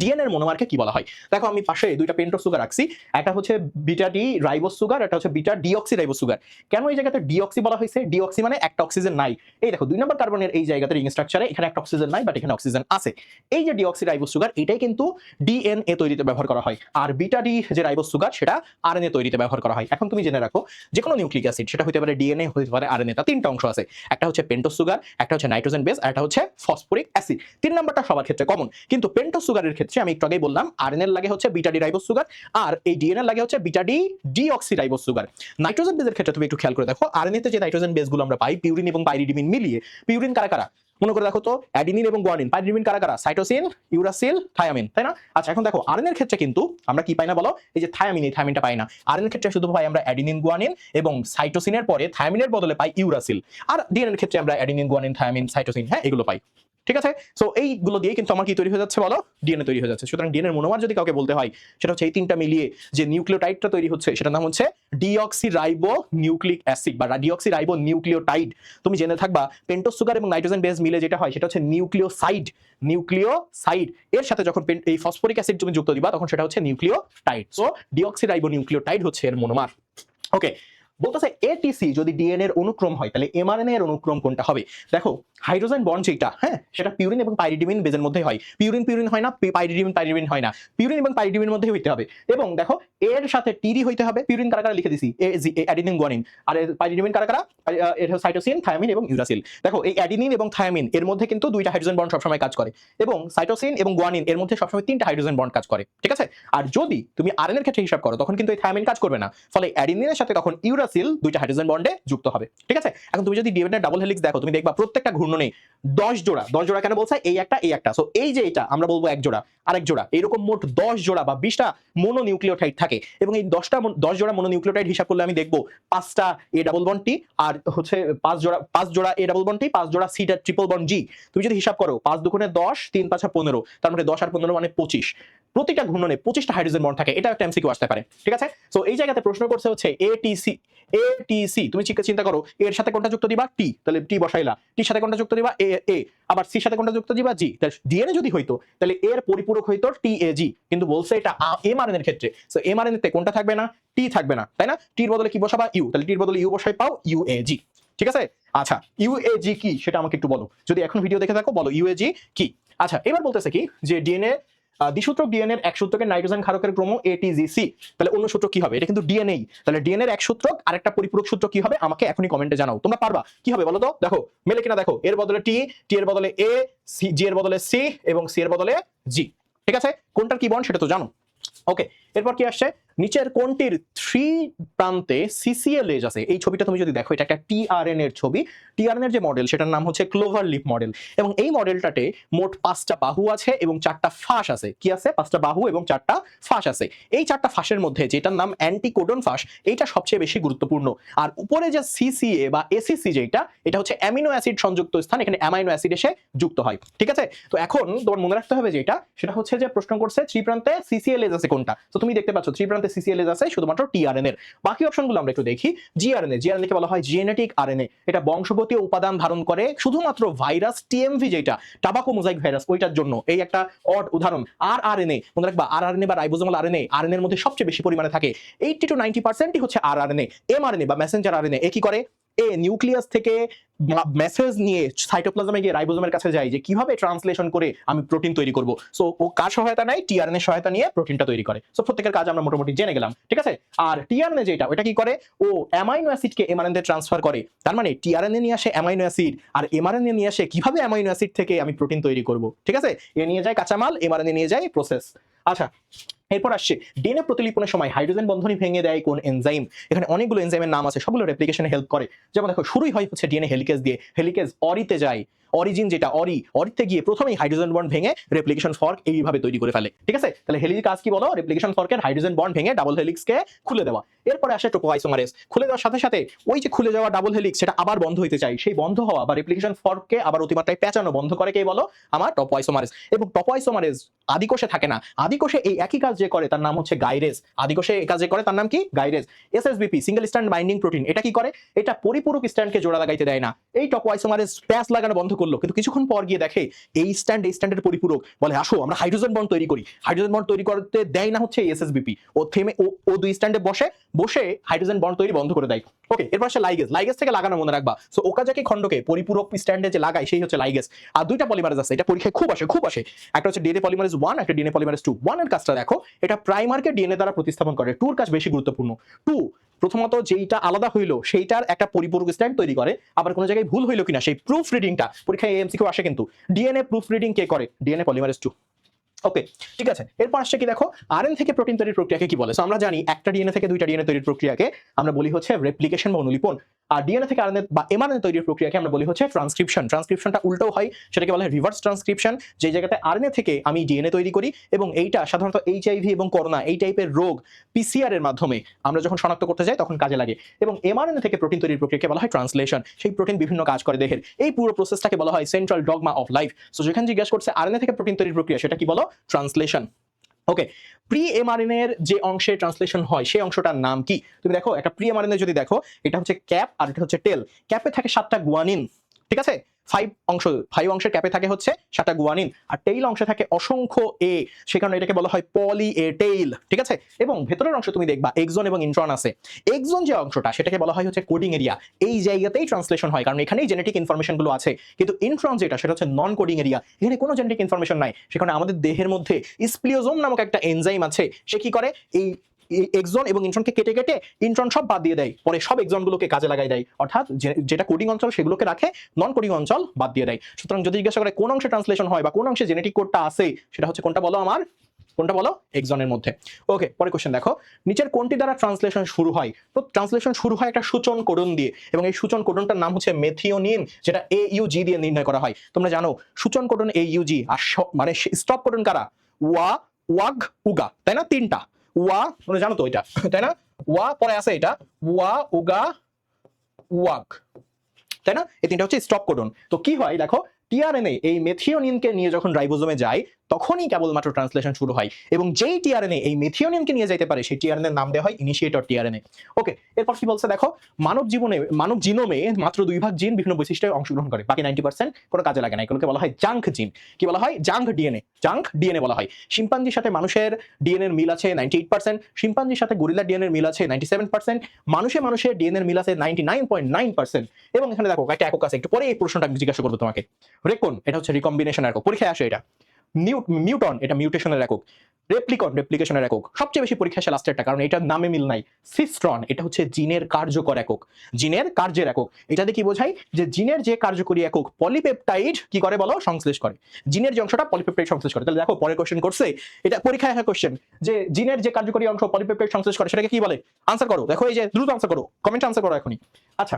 ডিএনএ এর মনোমারকে কি বলা হয়, দেখো আমি পাশে দুইটা পেন্টোজ সুগার রাখছি, একটা হচ্ছে বিটা ডি রাইবোজ সুগার, একটা হচ্ছে বিটা ডিঅক্সি রাইবোজ সুগার। কেন এই জায়গাতে ডিঅক্সি বলা হয়েছে, ডিঅক্সি মানে একটা অক্সিজেন নাই। এই দেখো 2 নম্বর কার্বনের এই জায়গাতে রিং স্ট্রাকচারে এখানে একটা অক্সিজেন নাই, বাট এখানে অক্সিজেন আছে। এই যে ডিঅক্সি রাইবোজ সুগার, এটাই কিন্তু ডিএনএ তৈরিতে ব্যবহার করা হয়। আর বিটা ডি যে রাইবোজ সুগার, সেটা আরএনএ তৈরিতে ব্যবহার করা হয়। এখন তুমি জেনে রাখো, যে কোনো নিউক্লিক অ্যাসিড, সেটা হতে পারে ডিএনএ, হতে পারে আরএনএ, তার 3টা অংশ আছে। একটা হচ্ছে পেন্টোজ সুগার, একটা হচ্ছে নাইট্রোজেন বেস, আর একটা হচ্ছে ফসফরিক অ্যাসিড। 3 নাম্বারটা সবার ক্ষেত্রে কমন, কিন্তু পেন্টোজ সুগারের ক্ষেত্রে আমি একটু আগেই বললাম আরএনএ লাগে হচ্ছে বিটা ডি রাইবোজ সুগার, আর এই ডিএনএ লাগে হচ্ছে beta D deoxy ribose sugar. Nitrogen বেসের ক্ষেত্রে তুমি একটু খেয়াল করে দেখো, আরএনএ তে যে নাইট্রোজেন বেসগুলো আমরা পাই, পিউরিন এবং পাইরিডিমিন মিলিয়ে, পিউরিন কারা কারা মনে করে দেখো তো, অ্যাডিনিন এবং গুয়ানিন। পাইরিডিমিন কারা কারা, সাইটোসিন, ইউরাসিল, থায়ামিন, তাই না? আচ্ছা, এখন দেখো আরএনএ এর ক্ষেত্রে কিন্তু আমরা কি পাই না বলো, এই যে থায়ামিন, এই থায়ামিনটা পাই না। আরএনএ এর ক্ষেত্রে শুধু পাই আমরা অ্যাডিনিন, গুয়ানিন, এবং সাইটোসিনের পরে থায়ামিনের বদলে পাই ইউরাসিল। আর ডিএনএ এর ক্ষেত্রে আমরা অ্যাডিনিন, গুয়ানিন, থায়ামিন, সাইটোসিন, হ্যাঁ, এগুলো পাই। ঠিক আছে? সো এইগুলো দিয়ে কিন্তু আমার কি তৈরি হয়ে যাচ্ছে বলো, ডিএনএ তৈরি হয়ে যাচ্ছে। সুতরাং ডিএনএর মনোমার যদি কাউকে বলতে হয় সেটা হচ্ছে এই তিনটা মিলিয়ে যে নিউক্লিওটাইডটা তৈরি হচ্ছে সেটার নাম হচ্ছে ডিঅক্সিরাইবো নিউক্লিক অ্যাসিড বা ডিঅক্সিরাইবো নিউক্লিওটাইড। তুমি জেনে থাকবা পেন্টোজ সুগার এবং নাইট্রোজেন বেস মিলে যেটা হয় সেটা হচ্ছে নিউক্লিওসাইড। নিউক্লিওসাইড এর সাথে যখন এই ফসফরিক অ্যাসিড তুমি যুক্ত দিবা তখন সেটা হচ্ছে নিউক্লিওটাইড। সো ডিঅক্সিরাইবো নিউক্লিওটাইড হচ্ছে এর মনোমার। ওকে, বলতেছে এটিসি যদি ডিএনএ এর অনুক্রম হয় তাহলে এমআরএনএ এর অনুক্রম কোনটা হবে? দেখো হাইড্রোজেন বন্ড যেটা, হ্যাঁ, সেটা পিউরিন এবং পাইরিডিমিন বেজের মধ্যে হয়। পিউরিন পিউরিন হয় না, পাইরিডিমিন হয় না, পিউরিন এবং পাইরিডিমিন মধ্যে হইতে হবে। এবং দেখো এর সাথে টিরি হইতে হবে। পিউরিন কারা কারা লিখে দিছি, অ্যাডিনিন গুয়ানিন। আর পাইরিডিমিন কারা কারা, এর সাইটোসিন, থায়ামিন এবং ইউরাসিল। দেখো এই অ্যাডিনিন এবং থায়ামিন এর মধ্যে কিন্তু দুইটা হাইড্রোজেন বন্ড সবসময় কাজ করে, এবং সাইটোসিন এবং গুয়ানিন এর মধ্যে সবসময় তিনটা হাইড্রোজেন বন্ড কাজ করে। ঠিক আছে? আর যদি তুমি আরএনএ এর ক্ষেত্রে হিসাব করো তখন কিন্তু এই থায়ামিন কাজ করবে না, ফলে অ্যাডিনিনের সাথে তখন ইউরাসিল দুইটা হাইড্রোজেন বন্ডে যুক্ত হবে। ঠিক আছে? এখন তুমি যদি ডিএনএ ডাবল হেলিক্স দেখো তুমি দেখবা প্রত্যেকটা ঘূর্ণনে 10 জোড়া, 10 জোড়া কেন বলছে, এই একটা এই একটা। সো এই যে এটা আমরা বলবো এক জোড়া আরেক জোড়া, এরকম মোট 10 জোড়া বা 20টা মোনো নিউক্লিওটাইড থাকে। এবং এই 10 জোড়া মোনো নিউক্লিওটাইড হিসাব করলে আমি দেখবো 5টা এ ডাবল বন্ড টি, আর হচ্ছে 5 জোড়া এ ডাবল বন্ড টি, 5 জোড়া সি ট্রিপল বন্ড জি। তুমি যদি হিসাব করো 5 দুগুণে 10, 3 5 15, তার মানে 10 আর 15 মানে 25। প্রতিটা ঘূর্ণনে 25টা হাইড্রোজেন বন্ড থাকে। এটা একটা এমসিকিউ আসতে পারে। ঠিক আছে? সো এই জায়গাতে প্রশ্ন করছে হচ্ছে এটিসি। এটিসি তুমি চিন্তা করো এর সাথে কোনটা যুক্ত দিবা, টি, তাহলে টি বসাইলা। টির সাথে কোনটা যুক্ত দিবা, এ। আবার সির সাথে কোনটা যুক্ত দিবা, জি। তাহলে ডিএনএ যদি হইতো তাহলে এর পরিপূরক হইতো টিএজি, কিন্তু বলছে এটা এমআরএনএ এর ক্ষেত্রে। সো এমআরএনএ তে কোনটা থাকবে না, টি থাকবে না, তাই না? টির বদলে কি বসাবা, ইউ। তাহলে টির বদলে ইউ বসাই পাও ইউএজি। ঠিক আছে? আচ্ছা, ইউএজি কি সেটা আমাকে একটু বলো, যদি এখন ভিডিও দেখে থাকো বলো ইউএজি কি। আচ্ছা, এবার বলতেছে কি যে ডিএনএ দ্বিসূত্রক ডিএনএ এর এক সূত্রকের নাইট্রোজেন ক্ষারকের ক্রম এটিজিসি, তাহলে অন্য সূত্র কি হবে? এটা কিন্তু ডিএনএ। তাহলে ডিএনএ এর এক সূত্রক আর একটা পরিপূরক সূত্র কি হবে আমাকে এখনই কমেন্টে জানাও। তোমরা পারবা? কি হবে বলো তো? দেখো মেলে কিনা দেখো, এর বদলে টি, টি এর বদলে এ, সি, জি এর বদলে সি এবং সি এর বদলে জি। ঠিক আছে? কোনটার কি বন্ড সেটা তো জানো। ওকে, এরপর কি আসছে, নিচের কোনটির 3 প্রান্তে সিসিএল এজ আছে? এই ছবিটা তুমি যদি দেখো এটা একটা টিআরএন এর ছবি। টিআরএন এর যে মডেল সেটার নাম হচ্ছে ক্লোভার লিফ মডেল, এবং এই মডেলটাতে মোট 5টা বাহু আছে এবং 4টা ফাঁস আছে। কি আছে? 5টা বাহু এবং 4টা ফাঁস আছে। এই 4টা ফাঁসের মধ্যে যেটার নাম অ্যান্টিকোডন ফাঁস, এইটা সবচেয়ে বেশি গুরুত্বপূর্ণ। আর উপরে যে সিসিএ বা এসিসি যেটা, এটা হচ্ছে অ্যামিনো অ্যাসিড সংযুক্ত স্থান, এখানে অ্যামাইনো অ্যাসিড এসে যুক্ত হয়। ঠিক আছে? তো এখন তোমার মনে রাখতে হবে যেটা, সেটা হচ্ছে যে প্রশ্ন করছে 3 প্রান্তে সিসিএল এজ আছে কোনটা। তো তুমি দেখতে পাচ্ছ 3 প্রান্তে সিসিএল এজ আছে শুধুমাত্র টিআরএন এর। বাকি অপশনগুলো আমরা একটু দেখি। জিআরএনএ, জিআরএনএ কে বলা হয় জেনেটিক আরএনএ। এটা বংশগতীয় উপাদান ধারণ করে শুধুমাত্র ভাইরাস টিএমভি যেটা টাবাকো মোজাইক ভাইরাস ওইটার জন্য। এই একটা অড উদাহরণ। আরআরএনএ মনে রাখবা, আরআরএনএ বা রাইবোজোমাল আরএনএ, আরএনএ এর মধ্যে সবচেয়ে বেশি পরিমাণে থাকে। 80 to 90% হচ্ছে আরআরএনএ। এমআরএনএ বা মেসেঞ্জার আরএনএ এ কি করে, এ নিউক্লিয়াস থেকে মেসেজ নিয়ে সাইটোপ্লাজমে গিয়ে রাইবোজোমের কাছে যায় যে কিভাবে ট্রান্সলেশন করে আমি প্রোটিন তৈরি করব। সো ও কার সহায়তা নেয়, টিআরএনএ এর সহায়তা নিয়ে প্রোটিনটা তৈরি করে। সো প্রত্যেকের কাজ আমরা মোটামুটি জেনে গেলাম। ঠিক আছে? আর টিআরএনএ যেটা, ওটা কি করে, ও অ্যামাইনো অ্যাসিডকে এমআরএনএ তে ট্রান্সফার করে। তার মানে টিআরএনএ নিয়ে আসে অ্যামাইনো অ্যাসিড, আর এমআরএনএ নিয়ে আসে কিভাবে অ্যামাইনো অ্যাসিড থেকে আমি প্রোটিন তৈরি করব। ঠিক আছে? এ নিয়ে যায় কাঁচামাল, এমআরএনএ নিয়ে যায় প্রসেস। আচ্ছা, এরপর আসছে ডিএনএ প্রতিলিপনের সময় হাইড্রোজেন বন্ধনী ভেঙে দেয় কোন এনজাইম। এখানে অনেকগুলো এনজাইমের নাম আছে, সবগুলো রেপ্লিকেশনে হেল্প করে। যেমন দেখো শুরুই হয় হচ্ছে ডিএনএ হেলিকেজ দিয়ে। হেলিকেজ অরিতে যায়, অরিজিন যেটা অরিতে গিয়ে প্রথমেই হাইড্রোজেন বন্ড ভেঙে রেপ্লিকেশন ফর্ক এইভাবে তৈরি করে ফেলে। ঠিক আছে? তাহলে হেলির কাজ কি বলো, রেপ্লিকেশন ফর্কের হাইড্রোজেন বন্ড ভেঙে ডাবল হেলিক্সকে খুলে দেওয়া। এরপরে আসে টোপোআইসোমারেজ। খুলে দেওয়ার সাথে সাথে ওই যে খুলে যাওয়া ডাবল হেলিক্স সেটা আবার বন্ধ হইতে চাই, সেই বন্ধ হওয়া বা রেপ্লিকেশন ফর্ককে আবার অতিমাত্রায় পেঁচানো বন্ধ করে কে বলো, আমার টোপোআইসোমারেজ। এবং টোপোআইসোমারেজ আদিকোষে থাকে না, আদিকোষে এই একই কাজ যে করে তার নাম হচ্ছে গাইরেজ। আদিকোষে এই কাজ যে করে তার নাম কি, gyrase. SSBP single strand binding protein, এটা কি করে, এটা পরিপূরক স্ট্র্যান্ডকে জোড়া লাগাইতে দেয় না। এই টোপোআইসোমারেজ প্যাচ লাগানো বন্ধ করলো, কিন্তু কিছুক্ষণ পর গিয়ে দেখে এই স্ট্যান্ডের পরিপূরক, বলে আসো আমরা হাইড্রোজেন বন্ড তৈরি করি। হাইড্রোজেন বন্ড তৈরি করতে দেয় না হচ্ছে এসএসবিপি। ও থেমে ও দুই স্ট্যান্ডে বসে হাইড্রোজেন বন্ড তৈরি বন্ধ করে দেয়। ওকে, এরপর আসে লাইগেজ। লাইগেজ থেকে লাগানো মনে রাখবা। সো ওকাজাকি খণ্ডকে পরিপূরক স্ট্যান্ডে যে লাগায় সেই হচ্ছে লাইগেজ। আর দুইটা পলিমারেজ আছে, এটা পরীক্ষায় খুব আসে। একটা হচ্ছে ডিএনএ পলিমারেজ 1, একটা ডিএনএ পলিমারেজ 2। 1 এর কাজটা দেখো, এটা প্রাইমারকে ডিএনএ দ্বারা প্রতিস্থাপন করে। 2 এর কাজ বেশি গুরুত্বপূর্ণ। 2 প্রথমত যেইটা আলাদা হইলো সেইটার একটা পরিপূরক স্ট্যান্ড তৈরি করে। আবার কোনো জায়গায় ভুল হইলো কিনা সেই প্রুফ রিডিংটা পরীক্ষায় এমসিকিউ আসে কিন্তু। ডিএনএ প্রুফ রিডিং কে করে, ডিএনএ পলিমারেজ 2। ওকে, ঠিক আছে। এরপর আসছে কি দেখো, আরএন থেকে প্রোটিন তৈরির প্রক্রিয়াকে কি বলে। সো আমরা জানি একটা ডিএনএ থেকে দুইটা ডিএনএ তৈরির প্রক্রিয়াকে আমরা বলি হচ্ছে রেপ্লিকেশন বা অনুলিপন। আর ডিএনএ থেকে আরএনএ বা এমআরএনএ তৈরির প্রক্রিয়াকে আমরা বলি হচ্ছে ট্রান্সক্রিপশন। ট্রান্সক্রিপশনটা উল্টো হয়, সেটাকে বলা হয় রিভার্স ট্রান্সক্রিপশন, যে জায়গাতে আরএনএ থেকে আমি ডিএনএ তৈরি করি এবং এইটা সাধারণত এইচআইভি এবং করোনা এই টাইপের রোগ পিসিআর এর মাধ্যমে আমরা যখন শনাক্ত করতে যাই তখন কাজে লাগে। এবং এমআরএনএ থেকে প্রোটিন তৈরির প্রক্রিয়াকে বলা হয় ট্রান্সলেশন। সেই প্রোটিন বিভিন্ন কাজ করে দেহের, এই পুরো প্রসেসটাকে বলা হয় central dogma of life. So যেখানে জিজ্ঞাসা করছে আরএনএ থেকে প্রোটিন তৈরির প্রক্রিয়া, সেটা কি বলো? ট্রান্সলেশন। ওকে, প্রি এমআরএনএ এর যে অংশে ট্রান্সলেশন হয় সেই অংশটার নাম কি? তুমি দেখো একটা প্রি এমআরএনএ যদি দেখো, এটা হচ্ছে ক্যাপ আর এটা হচ্ছে টেল। ক্যাপে থাকে 7টা গুয়ানিন, ঠিক আছে, 5 অংশের ক্যাপে থাকে হচ্ছে 7টা গুয়ানিন, আর টেইল অংশে থাকে অসংখ্য এ, সে কারণে এটাকে বলা হয় পলি এ টেইল, ঠিক আছে। এবং ভেতরের অংশে তুমি দেখবা এক্সন এবং ইন্ট্রন আছে। এক্সন যে অংশটা সেটাকে বলা হয় হচ্ছে কোডিং এরিয়া, এই জায়গাতেই ট্রান্সলেশন হয় কারণ এখানেই জেনেটিক ইনফরমেশন গুলো আছে। কিন্তু ইন্ট্রন যেটা সেটা হচ্ছে নন কোডিং এরিয়া, এখানে কোনো জেনেটিক ইনফরমেশন নাই। সেখানে আমাদের দেহের মধ্যে স্প্লিওজোম নামক একটা এনজাইম আছে, সে কি করে এই এক্সন এবং ইন্ট্রনকে কেটে কেটে ইন্ট্রন সব বাদ দিয়ে দেয়, পরে সব এক্সনগুলোকে কাজে লাগাই দেয়, অর্থাৎ যেটা কোডিং অঞ্চল সেগুলোকে রাখে, নন কোডিং অঞ্চল বাদ দিয়ে দেয়। সুতরাং যদি জিজ্ঞাসা করে কোন অংশে ট্রান্সলেশন হয় বা কোন অংশে জেনেটিক কোডটা আছে, সেটা হচ্ছে কোনটা বলো আমার? কোনটা বলো? এক্সনের মধ্যে। ওকে, পরে কোশ্চেন দেখো, নিচের কোনটি দ্বারা ট্রান্সলেশন শুরু হয়? তো ট্রান্সলেশন শুরু হয় একটা সূচন কোডন দিয়ে, এবং এই সূচন কোডনটার নাম হচ্ছে মেথিওনিন, যেটা AUG দিয়ে নির্ণয় করা হয়। তোমরা জানো সূচন কোডন AUG, আর মানে স্টপ কোডন কারা? ওয়া, ওয়াগ, উগা, তাই না? তিনটা ওয়া, তোমরা জানো তো এটা, তাই না? ওয়া, পরে আছে এটা ওয়া, উগা, ওয়াগ, তাই না? এই তিনটা হচ্ছে স্টপ কোডন। তো কি হয় দেখো, টিআরএনএ এই মেথিওনিনকে নিয়ে যখন রাইবোজোমে যায় তখনই কেবলমাত্র ট্রান্সলেশন শুরু হয়, এবং যেই টিআরএনএ এই মেথিওনিনকে নিয়ে যাইতে পারে সেই টিআরএনএ এর নাম দেওয়া হয় ইনিশিয়েটর টিআরএনএ। ওকে, এরপর কি বলছে দেখো, মানব জিনোমে মাত্র 2 ভাগ জিন বিভিন্ন বৈশিষ্ট্যে অংশগ্রহণ করে, বাকি 90% কোনো কাজে লাগে না। এগুলোকে বলা হয় জাঙ্ক জিন। কি বলা হয়? Junk DNA. জাঙ্ক ডিএনএ বলা হয়। শিম্পাঞ্জির সাথে মানুষের ডিএনএ এর মিল আছে 98%, শিম্পাঞ্জির সাথে গরিলার ডিএনএ এর মিল আছে 97%, মানুষের ডিএনএ এর মিল আছে 99.9%। এবং এখানে দেখো একটা একক আছে, একটু পরে এই প্রশ্নটা আমি জিজ্ঞাসা করবো তোমাকে। রেকন, এটা হচ্ছে রিকম্বিনেশন একক, পরীক্ষায় আসে এটা। মিউটন, এটা মিউটেশনের একক। রেপ্লিকন, রেপ্লিকেশনের একক। সবচেয়ে বেশি পরীক্ষা আসে লাস্টেরটা, কারণ এটার নামে মিল নাই। সিস্ট্রন, এটা হচ্ছে জিনের কার্যকর একক, জিনের কার্যের একক। এটাতে কি বোঝায়? যে জিনের যে কার্যকরী একক পলিপেপটাইড কি করে বলো? সংশ্লেষ করে। জিনের যে অংশটা পলিপেপটাইড সংশ্লেষ করে। তাহলে দেখো পরের কোশ্চেন করছে, এটা পরীক্ষায় আসা কোশ্চেন, যে জিনের যে কার্যকরী অংশ পলিপেপটাইড সংশ্লেষ করে সেটাকে কি বলে? আনসার করো, দেখো এই যে দ্রুত আনসার করো, কমেন্টে আনসার করো এখনই। আচ্ছা,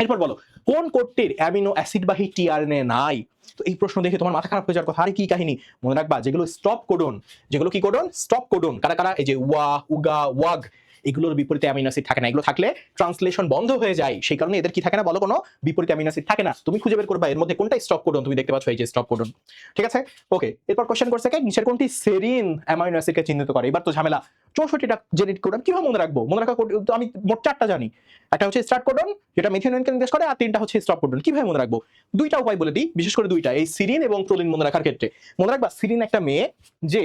এরপর বলো কোন কোডটির অ্যামিনো অ্যাসিডবাহী টিআরএনএ নাই? তো এই প্রশ্ন দেখে তোমার মাথা খারাপ হয়ে যাওয়ার কথা। আরে কি কাহিনী? মনে রাখবা যেগুলো স্টপ কোডন, যেগুলো কি কোডন? Stop codon. কারা কারা? এই যে ওয়া, উগা, ওয়াগ, এগুলোর বিপরীতে অ্যামিনো অ্যাসিড থাকে না। এগুলো থাকলে ট্রান্সলেশন বন্ধ হয়ে যায়, সেই কারণে এদের কি থাকে না বলো? কোনো বিপরীতে অ্যামিনো অ্যাসিড থাকে না। তুমি খুঁজে বের করবা এর মধ্যে কোনটা স্টপ কোডন। তুমি দেখতে পাচ্ছ এই যে স্টপ কোডন, ঠিক আছে। ওকে, এরপর কোশ্চেন করছে কে, নিচের কোনটি সেরিন অ্যামাইনো অ্যাসিডকে চিহ্নিত করে? এবার তো ঝামেলা, 64টা জেনেটিক কোড আমি কিভাবে মনে রাখবো? মনে রাখা তো আমি মোট 4টা জানি। একটা হচ্ছে স্টার্ট কোডন, যেটা মেথিওনিনকে নির্দেশ করে, আর 3টা হচ্ছে স্টপ কোডন। কিভাবে মনে রাখবো? 2টা উপায় বলে দিই, বিশেষ করে 2টা, এই সিরিন এবং প্রোলিন মনে রাখার ক্ষেত্রে। মনে রাখবা সিরিন একটা মেয়ে যে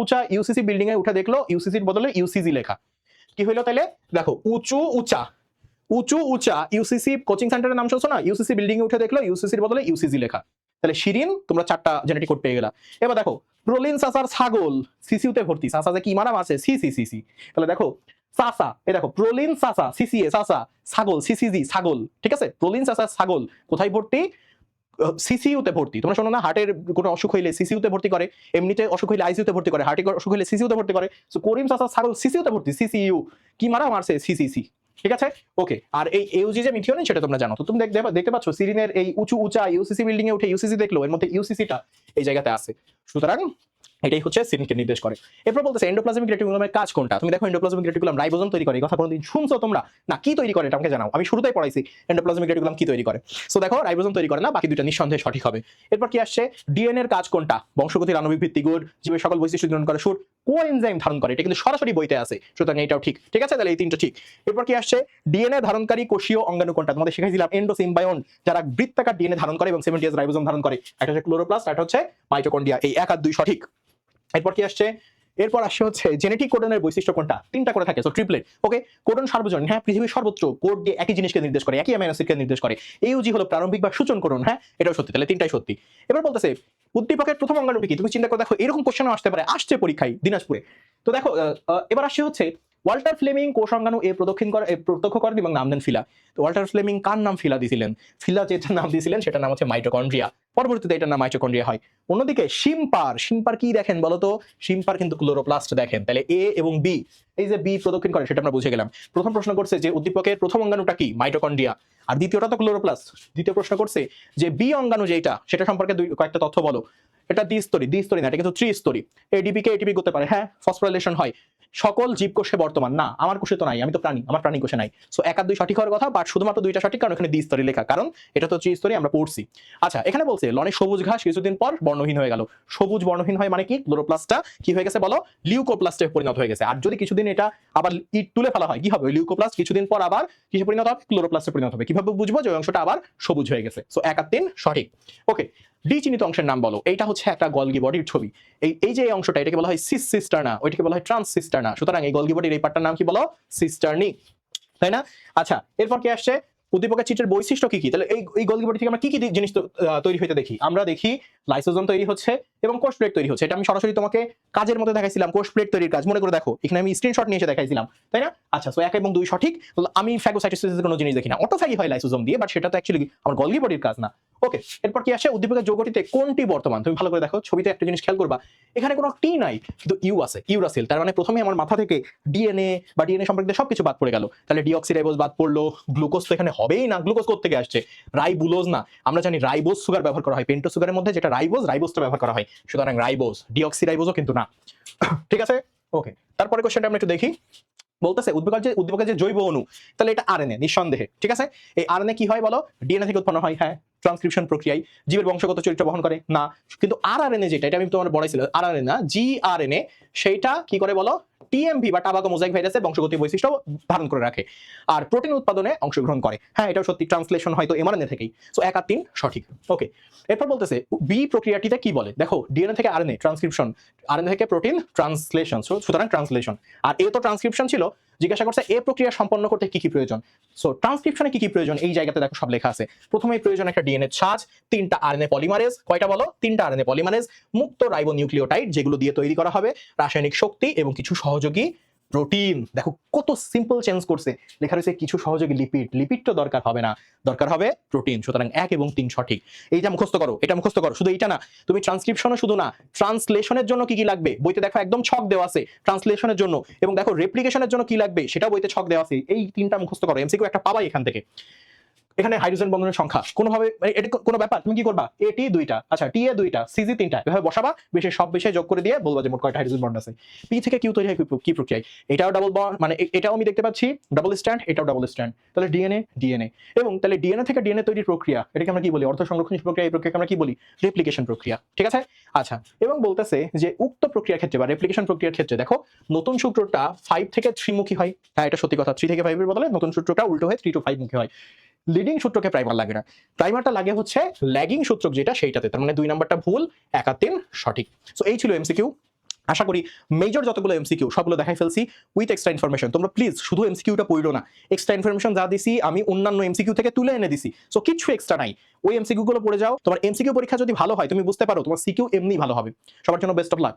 উঁচা ইউসিসি বিল্ডিং এ উঠে দেখলো ইউসিসির বদলে ইউসিজি লেখা। কি হইলো তাহলে? দেখো উঁচা ইউসিসি কোচিং সেন্টারের নাম শুনছো না? ইউসিসি বিল্ডিং এ উঠে দেখলো ইউসিসির বদলে ইউসিজি লেখা। তাহলে শিরিন তোমরা 4টা জেনেটিক কোড পেয়ে গেলা। এবার দেখো প্রোলিন সাসার ছাগল সিসিউতে ভর্তি, সাসা যে কি মারাম আছে সি। তাহলে দেখো সাসা, এই দেখো প্রোলিন সাসা সিসিএ সাসা, ছাগল সিসিজি ছাগল, ঠিক আছে। প্রোলিন সাসা ছাগল কোথায় ভর্তি? সিসিইউতে ভর্তি। তোমরা শোনো না হার্টের কোনো অসুখ হইলে সিসিইউতে ভর্তি করে, এমনিতে অসুখ হইলে আইসিইউতে ভর্তি করে, হার্টের অসুখ হইলে সিসিইউতে ভর্তি করে। সো করিম সাসা ছাগল সিসিইউতে ভর্তি, সিসিইউ কি মারা মারছে সিসিসি, ঠিক আছে। ওকে, আর এই ইউজি যে মিথিওনিন সেটা তোমরা জানো। তো তুমি দেখতে পাচ্ছ সিরিনের এই উঁচা ইউসিসি বিল্ডিং এ উঠে ইউসিসি দেখলো, এর মধ্যে ইউসিসিটা এই জায়গাতে আছে। সুতরাং এটাই হচ্ছে সিরিনকে নির্দেশ করে। এরপর বলতেছে এন্ডোপ্লাজমিক রেটিকুলামের কাজ কোনটা? তুমি দেখো এন্ডোপ্লাজমিক রেটিকুলাম রাইবোজোম তৈরি করে, এই কথা কোনোদিন শুনছো তোমরা? না, কি তৈরি করে এটা আমাকে জানাও। আমি শুরুতেই পড়াইছি এন্ডোপ্লাজমিক রেটিকুলাম কি তৈরি করে। সো দেখো রাইবোজোম তৈরি করে না, বাকি দুইটা নিঃসন্দেহে সঠিক হবে। এরপর কি আসছে? ডিএনএ এর কাজ কোনটা? বংশগতির আণবিক ভিত্তি গুড, জীবের সকল বৈশিষ্ট্য নির্ধারণ করে সুর, কোএনজাইম ধারণ করে, এটা কিন্তু সরাসরি বইতে আছে, সুতরাং এটাও ঠিক, ঠিক আছে। তাহলে এই তিনটা ঠিক। এরপর কি আসছে? ডিএনএ ধারণকারী কোষীয় অঙ্গাণু কোনটা? তোমাদের শিখাইছিলাম এন্ডোসিম্বায়ন, যারা বৃত্তাকার ডিএনএ ধারণ করে এবং 70S রাইবোজোম ধারণ করে। একটা হচ্ছে ক্লোরোপ্লাস্ট, একটা হচ্ছে মাইটোকন্ড্রিয়া। এই 1 আর 2 সঠিক। এরপর কি আসছে? এরপর আসছে হচ্ছে জেনেটিক কোডনের বৈশিষ্ট্য কোনটা? 3টা করে থাকে, সো ট্রিপলেট। ওকে, কোডন সার্বজনীন, হ্যাঁ, পৃথিবীর সর্বত্র কোড দিয়ে একই জিনিসকে নির্দেশ করে, একই অ্যামাইনো অ্যাসিডকে নির্দেশ করে। ইউজি হলো প্রারম্ভিক বা সূচন কোডন, হ্যাঁ, এটাও সত্যি। তাহলে 3টাই সত্যি। এবার বলতেছে উদ্দীপকের প্রথম অঙ্গাণুটি কি? তুমি চিন্তা করে দেখো, এরকম কোশ্চেনও আসতে পারে, আসছে পরীক্ষায় দিনাজপুরে। তো দেখো এবার আসছে হচ্ছে ওয়াল্টার ফ্লেমিং কোষ অঙ্গাণু প্রত্যক্ষ করেন এবং নাম দেন ফিলা। তো ওয়াল্টার ফ্লেমিং কার নাম ফিলা দিয়েছিলেন? ফিলা যেটা নাম দিয়েছিলেন সেটার নাম হচ্ছে মাইটোকন্ড্রিয়া, পরবর্তীতে এটার নাম মাইটোকন্ড্রিয়া হয়। অন্যদিকে শিম্পার কি দেখেন বলতো? শিম্পার কিন্তু ক্লোরোপ্লাস্ট দেখেন। তাহলে এ এবং বি, এই যে বি প্রদক্ষিণ করে সেটা আমরা বুঝে গেলাম। প্রথম প্রশ্ন করছে যে উদ্দীপকের প্রথম অঙ্গাণুটা কি? মাইটোকন্ড্রিয়া। আর দ্বিতীয়টা তো ক্লোরোপ্লাস্ট। দ্বিতীয় প্রশ্ন করছে যে বি অঙ্গাণু যেটা, সেটা সম্পর্কে কয়েকটা তথ্য বলো। এটা দ্বিস্তরী না, এটা কিন্তু ত্রিস্তরী। এডিপি কে এটিপি করতে পারে, হ্যাঁ। ফসফোরাইলেশন হয়। সকল জীবকোষে বর্তমান না, আমার কোষে তো নাই, আমি তো প্রাণী, আমার প্রাণী কোষে নাই। সো 1 আর 2 সঠিক হওয়ার কথা, বাট শুধুমাত্র 2টা সঠিক, কারণ এখানে দ্বিস্তরী লেখা, কারণ এটা তো ত্রিস্তরী আমরা পড়ছি। আচ্ছা, এখানে বলছে লনে সবুজ ঘাস কিছুদিন পর বর্ণহীন হয়ে গেল। সবুজ বর্ণহীন হয় মানে কি? ক্লোরোপ্লাস্টটা কি হয়ে গেছে বলো? লিউকোপ্লাস্টে পরিণত হয়ে গেছে। আর যদি কিছুদিন এটা আবার ইট তুলে ফেলা হয়, কি হবে? লিউকোপ্লাস্ট কিছুদিন পর আবার কিসে পরিণত হবে? ক্লোরোপ্লাস্টে পরিণত হবে। কিভাবে বুঝবো যে ওই অংশটা আবার সবুজ হয়ে গেছে? সো 1 আর 3 সঠিক। ওকে, ডি চিহ্নিত অংশের নাম বলো। এইটা হচ্ছে একটা গলগি বডির ছবি। এই যে এই অংশটা, এটাকে বলা হয় সিস সিস্টারনা, ওইটাকে বলা হয় ট্রান্স সিস্টারনা। সুতরাং এই গলগি বডির এই পার্টটার নাম কি বলো? সিস্টারনি, তাই না? আচ্ছা, এরপর কি আসছে? উদ্দীপকের চিত্রের বৈশিষ্ট্য কি কি? তাহলে এই গলগি বডি থেকে আমরা কি কি জিনিস তৈরি হইতে দেখি? আমরা দেখি লাইসোজোম তৈরি হচ্ছে এবং কোষ প্লেট তৈরি হচ্ছে। এটা আমি সরাসরি তোমাকে কাজের মধ্যে দেখাইছিলাম, কোষ প্লেট তৈরির কাজ, মনে করে দেখো। এখানে আমি স্ক্রিনশট নিয়ে এসে দেখাইছিলাম, তাই না? আচ্ছা, সো 1 এবং 2 সঠিক। আমি ফ্যাগোসাইটোসিসের কোনো জিনিস দেখি না, অটোফ্যাগি হয় লাইসোজোম দিয়ে, বাট সেটা তো অ্যাকচুয়ালি আমার গলগি বডির কাজ না। ওকে, এরপর কি আসে? উদ্দীপকের যৌগটিতে কোনটি বর্তমান? তুমি ভালো করে দেখো, ছবিতে একটা জিনিস খেয়াল করবা, এখানে কোনো টি নাই, কিন্তু ইউ আছে, ইউরাসিল। তার মানে প্রথমে আমার মাথা থেকে ডিএনএ সম্পর্কে সবকিছু বাদ পড়ে গেল। তাহলে ডিঅক্সিরাইবোজ বাদ পড়লো, গ্লুকোজ তো এখানে হবেই না, গ্লুকোজ কোথা থেকে আসছে? রাইবুলোজ না, আমরা জানি রাইবোজ সুগার ব্যবহার করা হয়, পেন্টো সুগারের মধ্যে যেটা রাইবোজটা ব্যবহার করা হয়, সুতরাং রাইবোজ। ডিঅক্সিরাইবোজও কিন্তু না। ঠিক আছে, ওকে। তারপরে কোশ্চেনটা আমরা একটু দেখি। বলতেছে উদ্দীপকের যে জৈব অণু, তাহলে এটা আরএনএ নিঃসন্দেহে, ঠিক আছে। এই আরএনএ কি হয় বলো? ডিএনএ থেকে উৎপন্ন হয়, হ্যাঁ। ট্রান্সক্রিপশন প্রক্রিয়ায় জীবের বংশগত চরিত্র বহন করে না, কিন্তু আরআরএনএ যেটা, এটা আমি তোমার বলাইছিল, আরআরএনএ না, জিআরএনএ, সেইটা কি করে বলো? টিএমভি বা টাবাকো মোজাইক ভাইরাসের বংশগত বৈশিষ্ট্য ধারণ করে রাখে আর প্রোটিন উৎপাদনে অংশগ্রহণ করে, হ্যাঁ। এটাও সত্যি, ট্রান্সলেশন হয়তো এমআরএনএ থেকেই। সো 1 আর 3 সঠিক। ওকে, এরপর বলতেছে বি প্রক্রিয়াটিতে কি বলে? দেখো, ডিএনএ থেকে আরএনএ ট্রান্সক্রিপশন, আরএনএ থেকে প্রোটিন ট্রান্সলেশন, সুতরাং ট্রান্সলেশন। আর এ তো ট্রান্সক্রিপশন ছিল। জিজ্ঞাসা করছে এ প্রক্রিয়া সম্পন্ন করতে কি কি প্রয়োজন। সো ট্রান্সক্রিপশনে কি কি প্রয়োজন এই জায়গাতে দেখো সব লেখা আছে। প্রথমেই প্রয়োজন একটা ডিএনএ ছাঁচ, 3টা আরএনএ পলিমারেজ, কয়টা বলো? 3টা আরএনএ পলিমারেজ, মুক্ত রাইবোনিউক্লিওটাইড যেগুলো দিয়ে তৈরি করা হবে, রাসায়নিক শক্তি এবং কিছু সহযোগী প্রোটিন। দেখো কত সিম্পল চেঞ্জ করছে, লেখা রয়েছে কিছু সহযোগী লিপিড তো দরকার হবে না, দরকার হবে প্রোটিন। সুতরাং 1 এবং 3 সঠিক। এইটা মুখস্থ করো, এটা মুখস্থ করো। শুধু এইটা না, তুমি ট্রান্সক্রিপশনও শুধু না, ট্রান্সলেশনের জন্য কি কি লাগবে বইতে দেখো একদম ছক দেওয়া আছে ট্রান্সলেশনের জন্য, এবং দেখো রেপ্লিকেশনের জন্য কি লাগবে সেটাও বইতে ছক দেওয়া আছে। এই 3টা মুখস্থ করো, এমসিকিউ একটা পাবাই এখান থেকে। এখানে হাইড্রোজেন বন্ধনের সংখ্যা কোনোভাবে, এটা কোনো ব্যাপার? তুমি কি করবা? এটি 2টা, আচ্ছা টি এ 2টা, সিজি 3টা, এভাবে বসাবা, সব বিষয়ে যোগ করে দিয়ে বলবা যে মোট কয়টা হাইড্রোজেন বন্ড আছে। পি থেকে কিউ তৈরি হয় কি প্রক্রিয়ায়? এটাও ডাবল বন্ড, মানে এটাও আমি দেখতে পাচ্ছি ডাবল স্ট্র্যান্ড, এটাও ডাবল স্ট্র্যান্ড। তাহলে ডিএনএ এবং তাহলে ডিএনএ থেকে ডিএনএ তৈরির প্রক্রিয়া, এটাকে আমরা কি বলি? অর্ধ সংরক্ষণ প্রক্রিয়া। এই প্রক্রিয়াকে আমরা কি বলি? রেপ্লিকেশন প্রক্রিয়া, ঠিক আছে। আচ্ছা, এবং বলতেছে যে উক্ত প্রক্রিয়ার ক্ষেত্রে বা রেপ্লিকেশন প্রক্রিয়ার ক্ষেত্রে দেখো নতুন সূত্রটা 5 থেকে 3 মুখী হয়, হ্যাঁ এটা সত্যি কথা। 3 থেকে 5 এর বদলে নতুন সূত্রটা উল্টো হয়ে 3 to 5 মুখী হয়। লিডিং সূত্রকে প্রাইমার লাগে না, প্রাইমারটা লাগে হচ্ছে ল্যাগিং সূত্রক যেটা, সেইটাতে। তার মানে 2 নাম্বারটা ভুল, 1 আর 3 সঠিক। সো এই ছিল এমসিকিউ। আশা করি মেজর যতগুলো এমসিকিউ সবগুলো দেখাই ফেলছি উইথ এক্সট্রা ইনফরমেশন। তোমরা প্লিজ শুধু এমসিকিউটা পড়ো না, এক্সট্রা ইনফরমেশন যা দিছি আমি অন্যান্য এমসিকিউ থেকে তুলে এনে দিছি। সো কিছু এক্সট্রা নাই, ওই এমসিকিউ গুলো পড়ে যাও। তোমার এমসিকিউ পরীক্ষা যদি ভালো হয়, তুমি বুঝতে পারো তোমার সিকিউ এমনি ভালো হবে। সবার জন্য বেস্ট অফ লাক।